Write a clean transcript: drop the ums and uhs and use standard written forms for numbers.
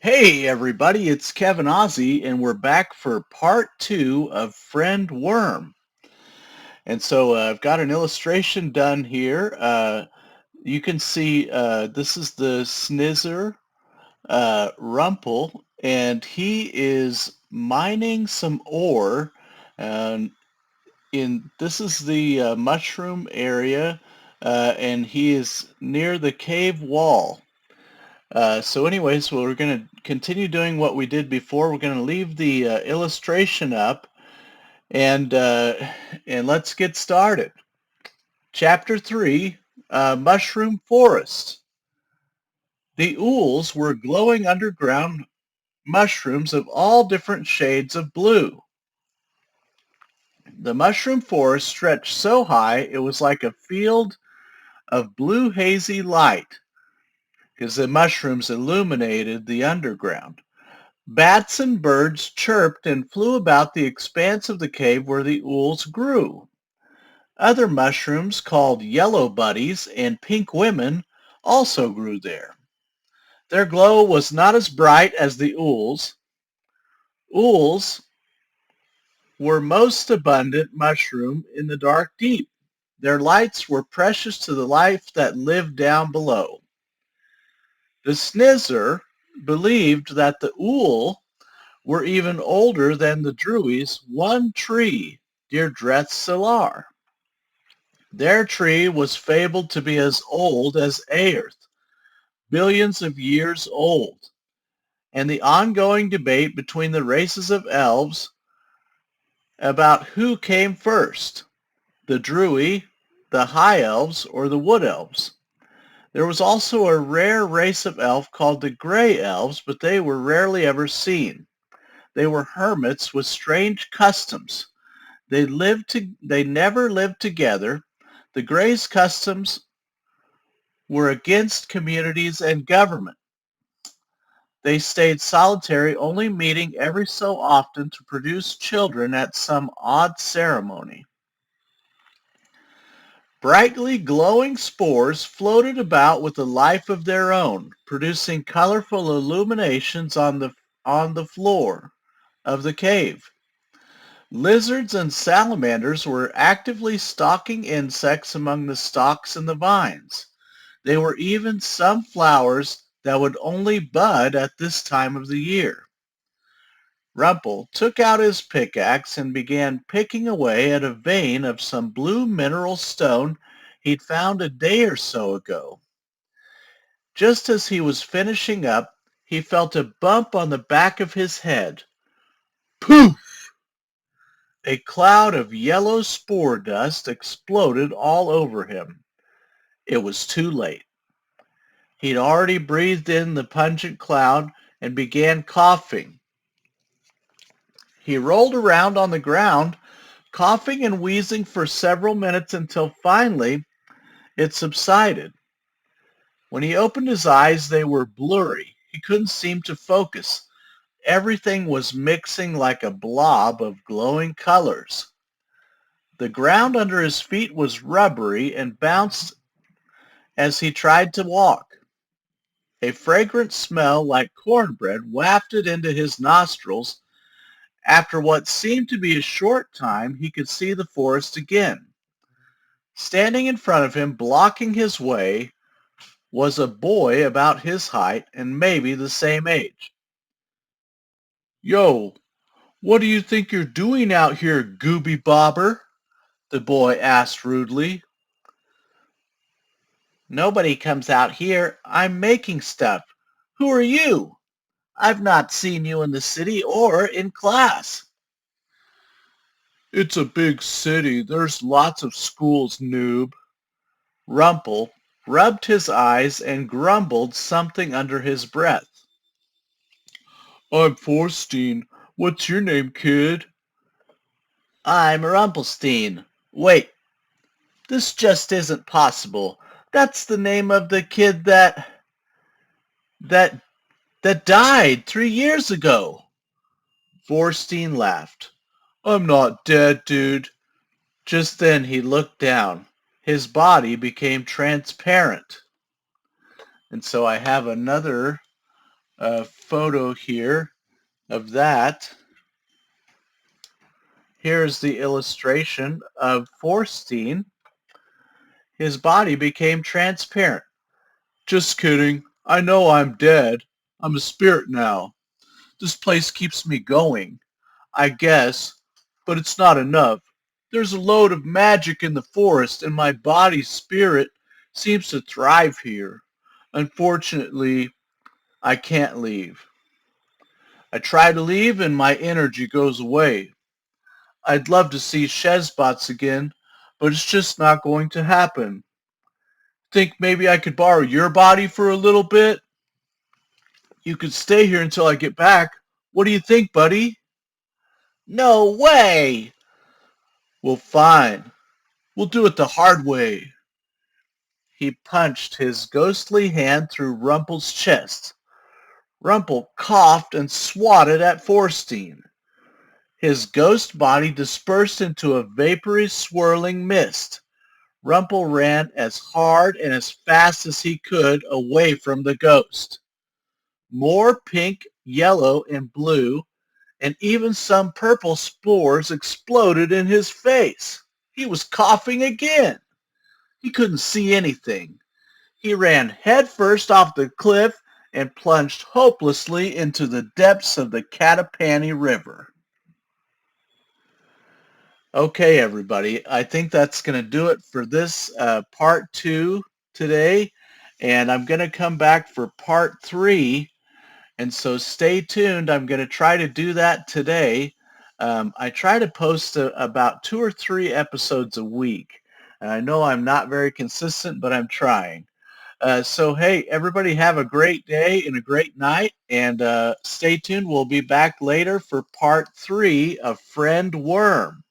Hey everybody, it's Kevin Ozzy and we're back for part two of Friend Worm. And so I've got an illustration done here. You can see this is the Snizzer Rumpel, and he is mining some ore. And this is the mushroom area, and he is near the cave wall. So anyways, we're going to continue doing what we did before. We're going to leave the illustration up and let's get started. Chapter 3, Mushroom Forest. The ools were glowing underground mushrooms of all different shades of blue. The mushroom forest stretched so high it was like a field of blue hazy light because the mushrooms illuminated the underground. Bats and birds chirped and flew about the expanse of the cave where the ools grew. Other mushrooms called yellow buddies and pink women also grew there. Their glow was not as bright as the ools. Ools were most abundant mushroom in the dark deep. Their lights were precious to the life that lived down below. The snizzer believed that the ool were even older than the Drui's one tree, Deirdreth Silar. Their tree was fabled to be as old as Aerth, billions of years old, and the ongoing debate between the races of elves about who came first, the Druid, the High Elves, or the Wood Elves. There was also a rare race of elf called the Grey Elves, but they were rarely ever seen. They were hermits with strange customs. They never lived together. The Greys' customs were against communities and government. They stayed solitary, only meeting every so often to produce children at some odd ceremony. Brightly glowing spores floated about with a life of their own, producing colorful illuminations on the floor of the cave. Lizards and salamanders were actively stalking insects among the stalks and the vines. There were even some flowers that would only bud at this time of the year. Rumpel took out his pickaxe and began picking away at a vein of some blue mineral stone he'd found a day or so ago. Just as he was finishing up, he felt a bump on the back of his head. Poof! A cloud of yellow spore dust exploded all over him. It was too late. He'd already breathed in the pungent cloud and began coughing. He rolled around on the ground, coughing and wheezing for several minutes until finally it subsided. When he opened his eyes, they were blurry. He couldn't seem to focus. Everything was mixing like a blob of glowing colors. The ground under his feet was rubbery and bounced as he tried to walk. A fragrant smell like cornbread wafted into his nostrils. After what seemed to be a short time, he could see the forest again. Standing in front of him, blocking his way, was a boy about his height and maybe the same age. Yo, what do you think you're doing out here, Gooby Bobber? The boy asked rudely. Nobody comes out here. I'm making stuff. Who are you? I've not seen you in the city or in class. It's a big city. There's lots of schools, noob. Rumpel rubbed his eyes and grumbled something under his breath. I'm Forstein. What's your name, kid? I'm Rumpelstein. Wait, this just isn't possible. That's the name of the kid that that died 3 years ago. Forstein laughed. I'm not dead, dude. Just then he looked down. His body became transparent. And so I have another a photo here of that. Here's the illustration of Forstein. His body became transparent. Just kidding. I know I'm dead. I'm a spirit now. This place keeps me going, I guess, but it's not enough. There's a load of magic in the forest, and my body's spirit seems to thrive here. Unfortunately, I can't leave. I try to leave and my energy goes away. I'd love to see Shezbots again, but it's just not going to happen. Think maybe I could borrow your body for a little bit? You could stay here until I get back. What do you think, buddy? No way! Well, fine. We'll do it the hard way. He punched his ghostly hand through Rumpel's chest. Rumpel coughed and swatted at Forstein. His ghost body dispersed into a vapory swirling mist. Rumpel ran as hard and as fast as he could away from the ghost. More pink, yellow, and blue, and even some purple spores exploded in his face. He was coughing again. He couldn't see anything. He ran headfirst off the cliff and plunged hopelessly into the depths of the Catapani River. Okay, everybody, I think that's going to do it for this part 2 today, and I'm going to come back for part 3, and so stay tuned. I'm going to try to do that today. I try to post about 2 or 3 episodes a week, and I know I'm not very consistent, but I'm trying. So, hey, everybody have a great day and a great night, and stay tuned. We'll be back later for part 3 of Friend Worm.